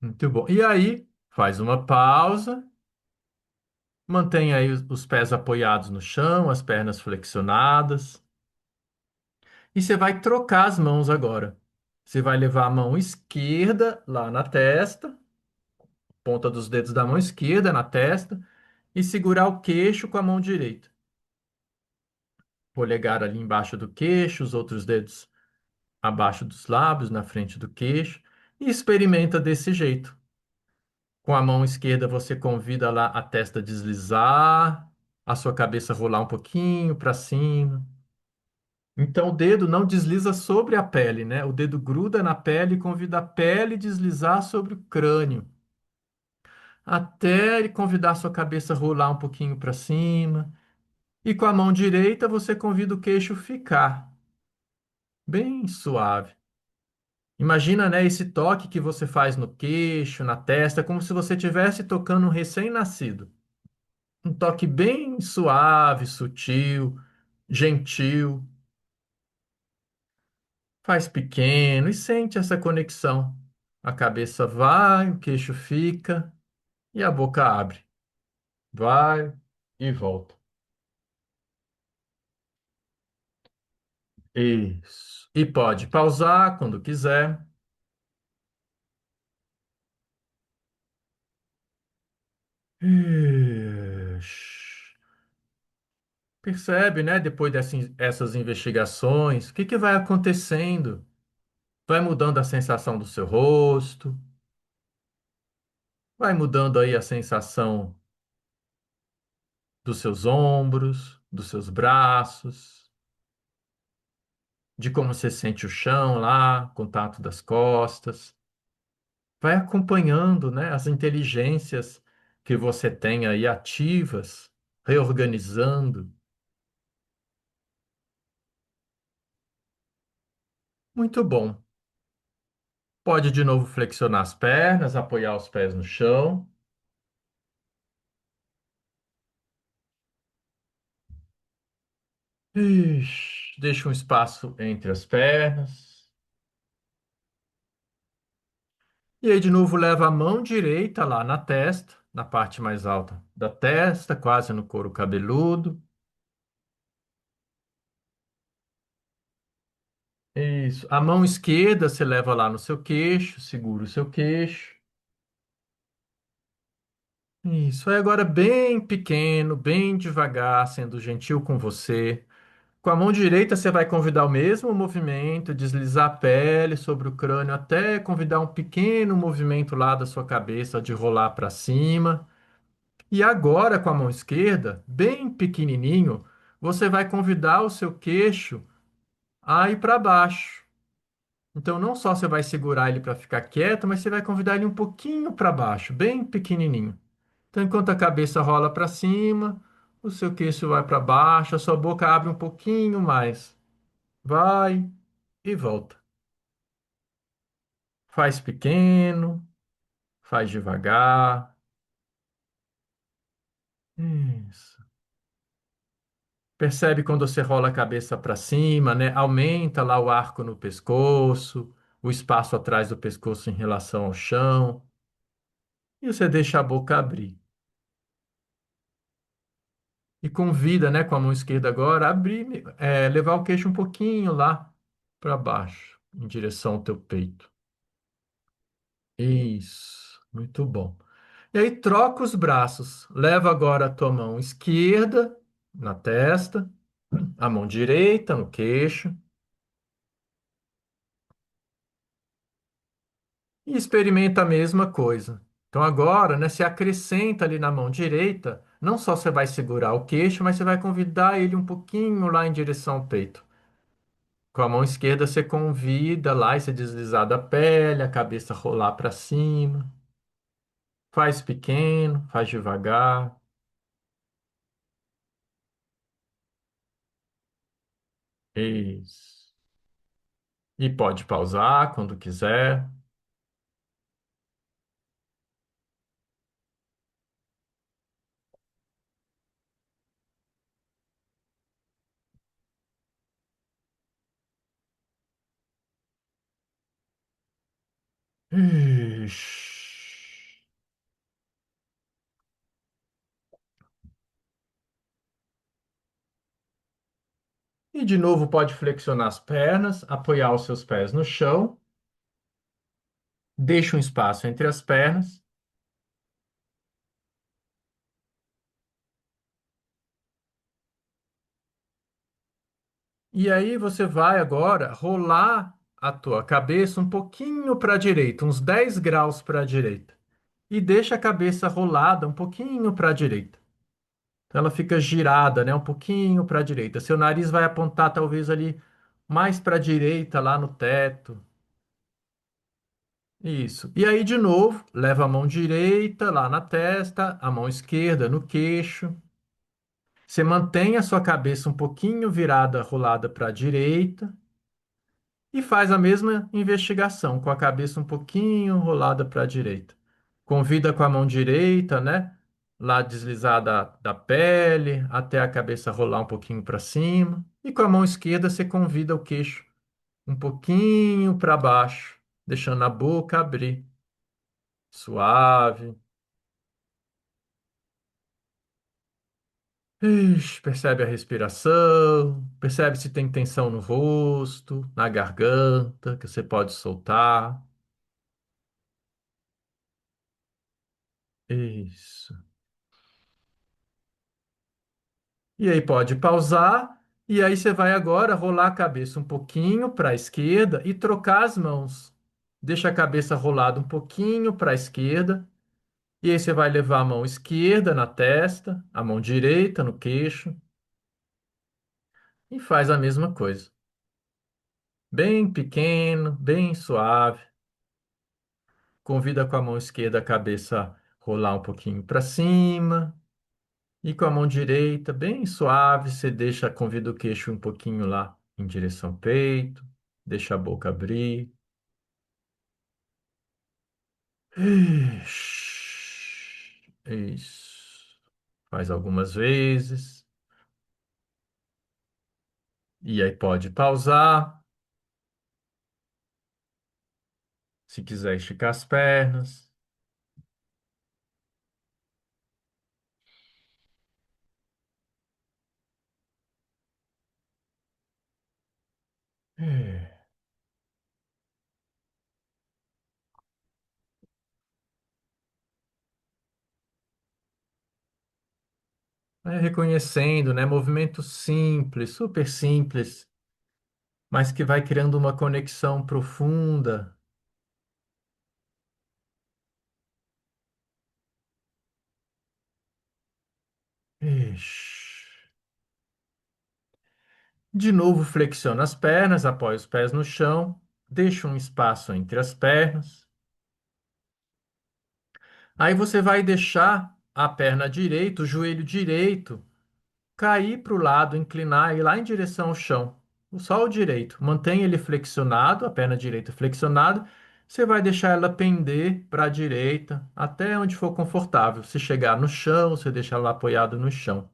Muito bom. E aí, faz uma pausa, mantém aí os pés apoiados no chão, as pernas flexionadas. E você vai trocar as mãos agora. Você vai levar a mão esquerda lá na testa, ponta dos dedos da mão esquerda na testa, e segurar o queixo com a mão direita. Polegar ali embaixo do queixo, os outros dedos abaixo dos lábios, na frente do queixo, e experimenta desse jeito. Com a mão esquerda você convida lá a testa a deslizar, a sua cabeça rolar um pouquinho para cima. Então o dedo não desliza sobre a pele, né? O dedo gruda na pele e convida a pele a deslizar sobre o crânio. até ele convidar sua cabeça a rolar um pouquinho para cima. E com a mão direita você convida o queixo ficar bem suave. Imagina, né, esse toque que você faz no queixo, na testa, como se você estivesse tocando um recém-nascido. Um toque bem suave, sutil, gentil. Faz pequeno e sente essa conexão. A cabeça vai, o queixo fica e a boca abre. Vai e volta. Isso. E pode pausar quando quiser. Ixi. Percebe, né? Depois dessas investigações, o que que vai acontecendo? Vai mudando a sensação do seu rosto, vai mudando aí a sensação dos seus ombros, dos seus braços, de como você sente o chão lá, contato das costas. Vai acompanhando, né, as inteligências que você tem aí ativas, reorganizando. Muito bom. Pode de novo flexionar as pernas, apoiar os pés no chão. Ixi, deixa um espaço entre as pernas. E aí, de novo, leva a mão direita lá na testa, na parte mais alta da testa, quase no couro cabeludo. Isso. A mão esquerda você leva lá no seu queixo, segura o seu queixo. Isso. Aí agora bem pequeno, bem devagar, sendo gentil com você. Com a mão direita você vai convidar o mesmo movimento, deslizar a pele sobre o crânio até convidar um pequeno movimento lá da sua cabeça de rolar para cima. E agora, com a mão esquerda, bem pequenininho, você vai convidar o seu queixo a ir para baixo. Então, não só você vai segurar ele para ficar quieto, mas você vai convidar ele um pouquinho para baixo, bem pequenininho. Então, enquanto a cabeça rola para cima, o seu queixo vai para baixo, a sua boca abre um pouquinho mais. Vai e volta. Faz pequeno, faz devagar. Isso. Percebe quando você rola a cabeça para cima, né? Aumenta lá o arco no pescoço, o espaço atrás do pescoço em relação ao chão. E você deixa a boca abrir. E convida, né, com a mão esquerda agora, a abrir, levar o queixo um pouquinho lá para baixo, em direção ao teu peito. Isso, muito bom. E aí troca os braços. Leva agora a tua mão esquerda na testa, a mão direita no queixo. E experimenta a mesma coisa. Então agora, né, você acrescenta ali na mão direita, não só você vai segurar o queixo, mas você vai convidar ele um pouquinho lá em direção ao peito. Com a mão esquerda você convida lá e você deslizar da pele, a cabeça rolar para cima. Faz pequeno, faz devagar. Isso. E pode pausar quando quiser. Ixi. E de novo pode flexionar as pernas, apoiar os seus pés no chão, deixa um espaço entre as pernas. E aí você vai agora rolar a tua cabeça um pouquinho para a direita, uns 10 graus para a direita. E deixa a cabeça rolada um pouquinho para a direita. Então ela fica girada, né, um pouquinho para a direita. Seu nariz vai apontar talvez ali mais para a direita, lá no teto. Isso. E aí, de novo, leva a mão direita lá na testa, a mão esquerda no queixo. Você mantém a sua cabeça um pouquinho virada, rolada para a direita. E faz a mesma investigação, com a cabeça um pouquinho rolada para a direita. Convida com a mão direita, né? Lá deslizar da pele, até a cabeça rolar um pouquinho para cima. E com a mão esquerda você convida o queixo um pouquinho para baixo, deixando a boca abrir, suave. Ixi, percebe a respiração, percebe se tem tensão no rosto, na garganta, que você pode soltar. Isso. E aí pode pausar, e aí você vai agora rolar a cabeça um pouquinho para a esquerda e trocar as mãos. Deixa a cabeça rolada um pouquinho para a esquerda, e aí você vai levar a mão esquerda na testa, a mão direita no queixo, e faz a mesma coisa. Bem pequeno, bem suave. Convida com a mão esquerda a cabeça rolar um pouquinho para cima. E com a mão direita, bem suave, você deixa, convida o queixo um pouquinho lá em direção ao peito, deixa a boca abrir. Isso. Faz algumas vezes. E aí pode pausar, se quiser esticar as pernas. É. Vai reconhecendo, né? Movimento simples, super simples, mas que vai criando uma conexão profunda. Ixi. De novo, flexiona as pernas, apoia os pés no chão, deixa um espaço entre as pernas. Aí você vai deixar a perna direita, o joelho direito, cair para o lado, inclinar e ir lá em direção ao chão. Só o direito. Mantém ele flexionado, a perna direita flexionada. Você vai deixar ela pender para a direita, até onde for confortável. Se chegar no chão, você deixa ela apoiada no chão.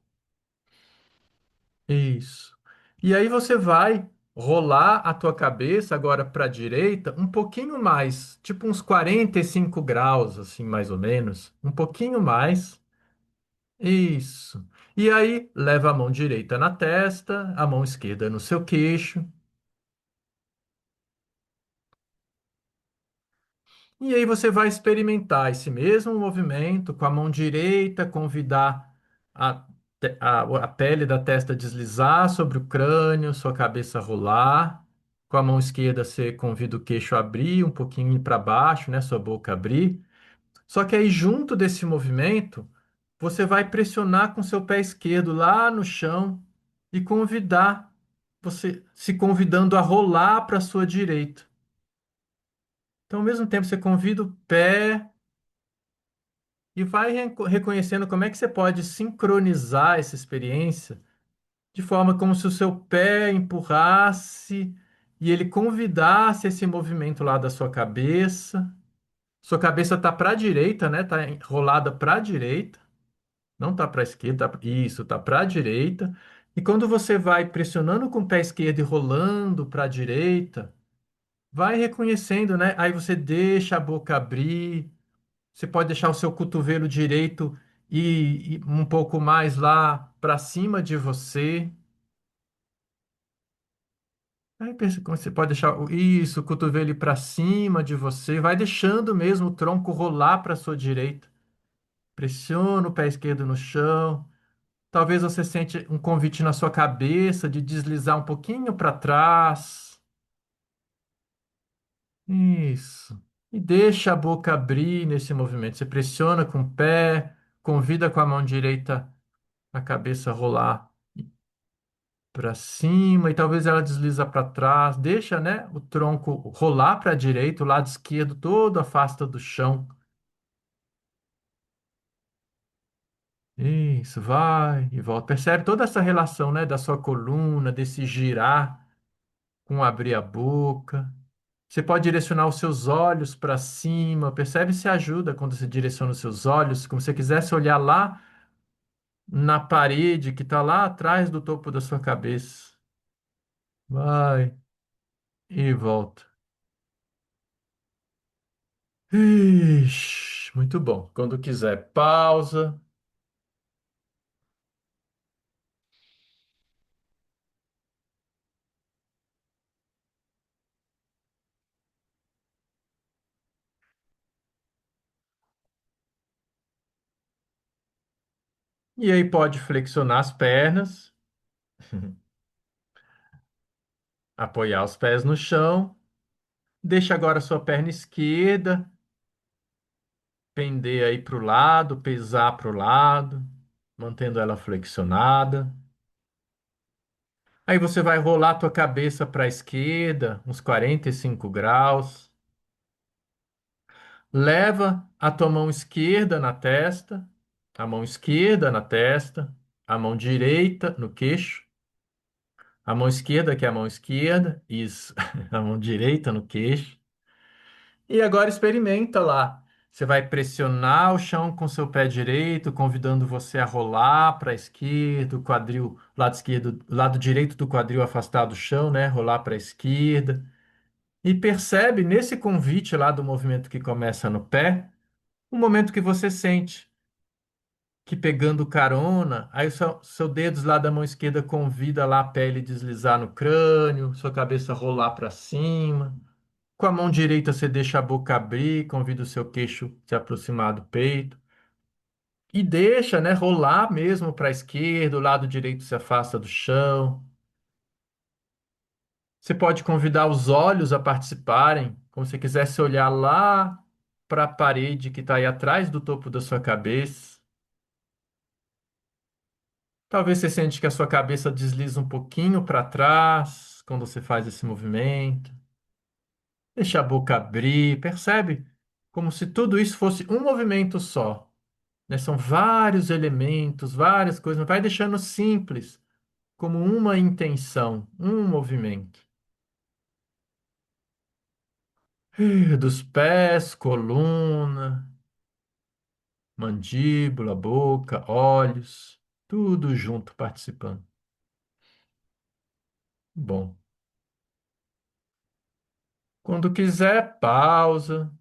Isso. E aí você vai rolar a tua cabeça agora para a direita um pouquinho mais, tipo uns 45 graus, assim, mais ou menos. Um pouquinho mais. Isso. E aí leva a mão direita na testa, a mão esquerda no seu queixo. E aí você vai experimentar esse mesmo movimento com a mão direita, convidar a pele da testa a deslizar sobre o crânio, sua cabeça rolar. Com a mão esquerda você convida o queixo a abrir um pouquinho para baixo, né, sua boca abrir. Só que aí junto desse movimento, você vai pressionar com seu pé esquerdo lá no chão e convidar, você se convidando a rolar para a sua direita. Então, ao mesmo tempo, você convida o pé e vai reconhecendo como é que você pode sincronizar essa experiência de forma como se o seu pé empurrasse e ele convidasse esse movimento lá da sua cabeça. Sua cabeça está para a direita, né? Está enrolada para a direita, não está para a esquerda. Isso, está para a direita. E quando você vai pressionando com o pé esquerdo e rolando para a direita, vai reconhecendo, né? Aí você deixa a boca abrir. Você pode deixar o seu cotovelo direito e um pouco mais lá para cima de você. Aí pensa como você pode deixar isso, o cotovelo para cima de você. Vai deixando mesmo o tronco rolar para sua direita. Pressiona o pé esquerdo no chão. Talvez você sente um convite na sua cabeça de deslizar um pouquinho para trás. Isso. E deixa a boca abrir nesse movimento. Você pressiona com o pé, convida com a mão direita a cabeça rolar. para cima e talvez ela desliza para trás. Deixa, né, o tronco rolar para a direita, o lado esquerdo todo afasta do chão. Isso, vai e volta. Percebe toda essa relação, né, da sua coluna, desse girar com abrir a boca. Você pode direcionar os seus olhos para cima. Percebe se ajuda quando você direciona os seus olhos, como se você quisesse olhar lá na parede que está lá atrás do topo da sua cabeça. Vai e volta. Ixi, muito bom. Quando quiser, pausa. E aí pode flexionar as pernas, apoiar os pés no chão. Deixa agora a sua perna esquerda pender aí para o lado, pesar para o lado, mantendo ela flexionada. Aí você vai rolar a tua cabeça para a esquerda, uns 45 graus. Leva a tua mão esquerda na testa, a mão esquerda na testa, a mão direita no queixo, a mão esquerda que é a mão esquerda, isso, a mão direita no queixo. E agora experimenta lá. Você vai pressionar o chão com seu pé direito, convidando você a rolar para a esquerda, o quadril, lado esquerdo, lado direito do quadril afastado do chão, né? Rolar para a esquerda. E percebe nesse convite lá do movimento que começa no pé, o momento que você sente que pegando carona, aí o seu dedos lá da mão esquerda convida lá a pele deslizar no crânio, sua cabeça rolar para cima. Com a mão direita você deixa a boca abrir, convida o seu queixo se aproximar do peito. E deixa, né, rolar mesmo para a esquerda, o lado direito se afasta do chão. Você pode convidar os olhos a participarem, como se quisesse olhar lá para a parede que está aí atrás do topo da sua cabeça. Talvez você sente que a sua cabeça desliza um pouquinho para trás quando você faz esse movimento. Deixa a boca abrir, percebe? Como se tudo isso fosse um movimento só, né? São vários elementos, várias coisas, mas vai deixando simples, como uma intenção, um movimento. Dos pés, coluna, mandíbula, boca, olhos, tudo junto participando. Bom, quando quiser, pausa.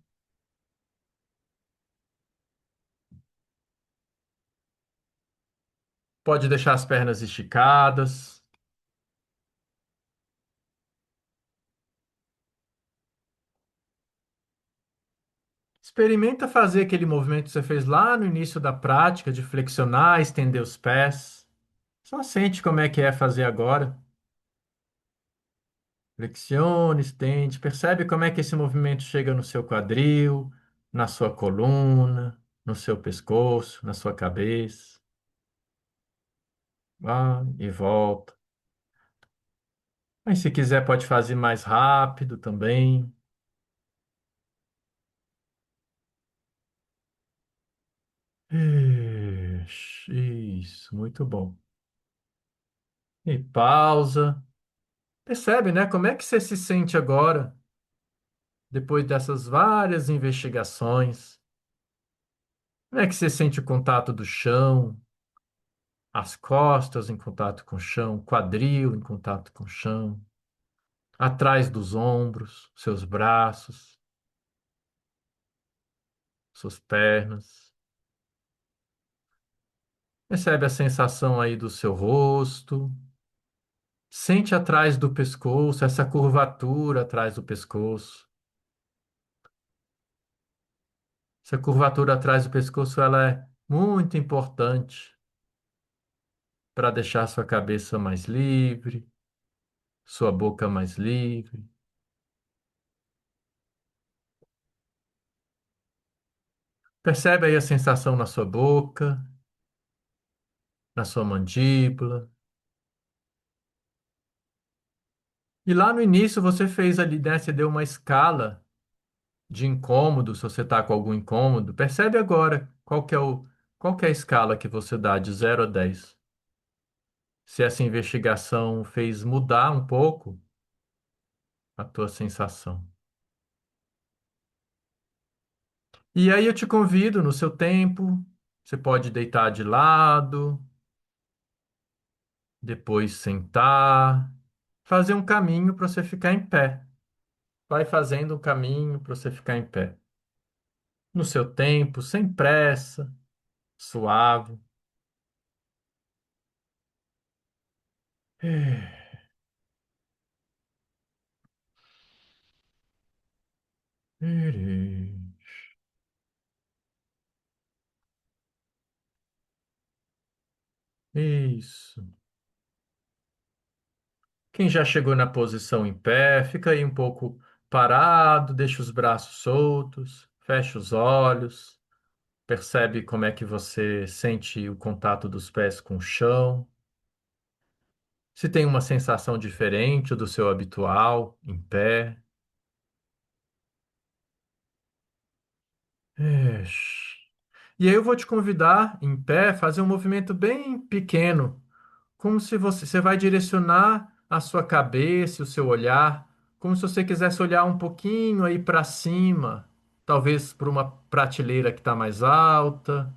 Pode deixar as pernas esticadas. Experimenta fazer aquele movimento que você fez lá no início da prática de flexionar, estender os pés. Só sente como é que é fazer agora. Flexione, estende, percebe como é que esse movimento chega no seu quadril, na sua coluna, no seu pescoço, na sua cabeça. Vai e volta. Mas se quiser, pode fazer mais rápido também. Isso, muito bom. E pausa. Percebe, né? Como é que você se sente agora, depois dessas várias investigações? Como é que você sente o contato do chão, as costas em contato com o chão, quadril em contato com o chão, atrás dos ombros, seus braços, suas pernas? Percebe a sensação aí do seu rosto? Sente atrás do pescoço, essa curvatura atrás do pescoço. Essa curvatura atrás do pescoço, ela é muito importante para deixar sua cabeça mais livre, sua boca mais livre. Percebe aí a sensação na sua boca, na sua mandíbula. E lá no início você fez ali, né? Você deu uma escala de incômodo, se você está com algum incômodo. Percebe agora qual que é a escala que você dá de 0 a 10. Se essa investigação fez mudar um pouco a tua sensação. E aí eu te convido no seu tempo, você pode deitar de lado, depois sentar, fazer um caminho para você ficar em pé. Vai fazendo um caminho para você ficar em pé. No seu tempo, sem pressa, suave. Isso. Quem já chegou na posição em pé, fica aí um pouco parado, deixa os braços soltos, fecha os olhos, percebe como é que você sente o contato dos pés com o chão. Se tem uma sensação diferente do seu habitual em pé. É. E aí eu vou te convidar em pé a fazer um movimento bem pequeno, como se você vai direcionar a sua cabeça, o seu olhar, como se você quisesse olhar um pouquinho aí para cima, talvez para uma prateleira que está mais alta,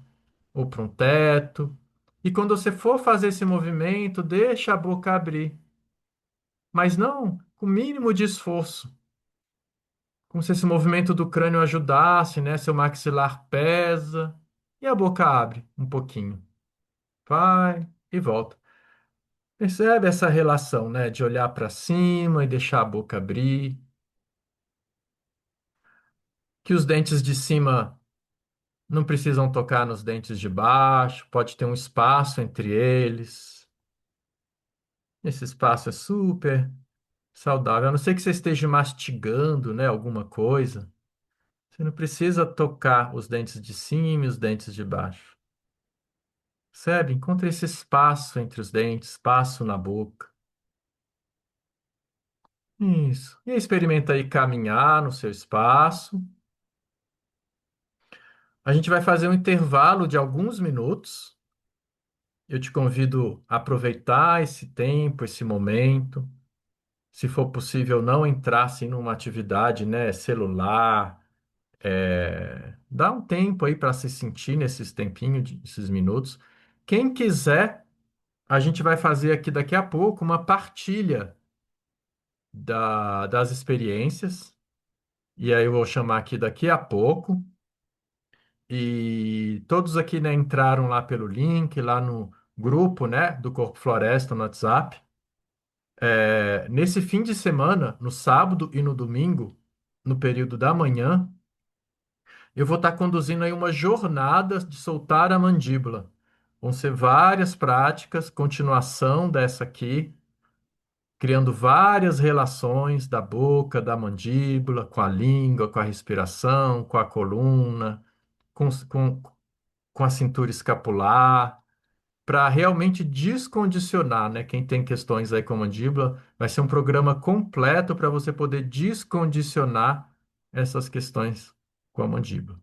ou para um teto. E quando você for fazer esse movimento, deixa a boca abrir, mas não com o mínimo de esforço, como se esse movimento do crânio ajudasse, né? Seu maxilar pesa e a boca abre um pouquinho. Vai e volta. Percebe essa relação, né, de olhar para cima e deixar a boca abrir, que os dentes de cima não precisam tocar nos dentes de baixo, pode ter um espaço entre eles. Esse espaço é super saudável, a não ser que você esteja mastigando, né, alguma coisa. Você não precisa tocar os dentes de cima e os dentes de baixo. Percebe? Encontre esse espaço entre os dentes, espaço na boca. Isso. E aí experimenta aí caminhar no seu espaço. A gente vai fazer um intervalo de alguns minutos. Eu te convido a aproveitar esse tempo, esse momento. Se for possível, não entrar assim numa atividade, né, celular. Dá um tempo aí para se sentir nesses tempinhos, esses minutos. Quem quiser, a gente vai fazer aqui daqui a pouco uma partilha das experiências. E aí eu vou chamar aqui daqui a pouco. E todos aqui, né, entraram lá pelo link, lá no grupo, né, do Corpo Floresta no WhatsApp. Nesse fim de semana, no sábado e no domingo, no período da manhã, eu vou estar conduzindo aí uma jornada de soltar a mandíbula. Vão ser várias práticas, continuação dessa aqui, criando várias relações da boca, da mandíbula, com a língua, com a respiração, com a coluna, com, com, com a cintura escapular, para realmente descondicionar, né? Quem tem questões aí com a mandíbula, vai ser um programa completo para você poder descondicionar essas questões com a mandíbula.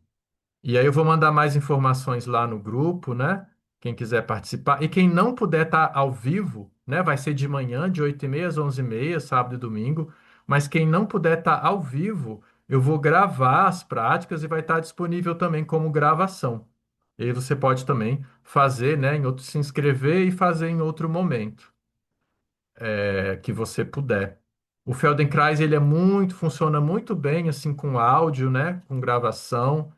E aí eu vou mandar mais informações lá no grupo, né? Quem quiser participar. E quem não puder estar ao vivo, né? Vai ser de manhã, de 8h30 às 11h30, sábado e domingo. Mas quem não puder estar ao vivo, eu vou gravar as práticas e vai estar disponível também como gravação. E aí você pode também fazer, né? Em outro, se inscrever e fazer em outro momento, que você puder. O Feldenkrais, ele funciona muito bem assim com áudio, né? Com gravação.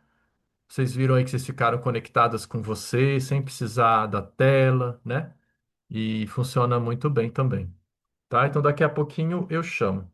Vocês viram aí que vocês ficaram conectadas com você, sem precisar da tela, né? E funciona muito bem também, tá? Então daqui a pouquinho eu chamo.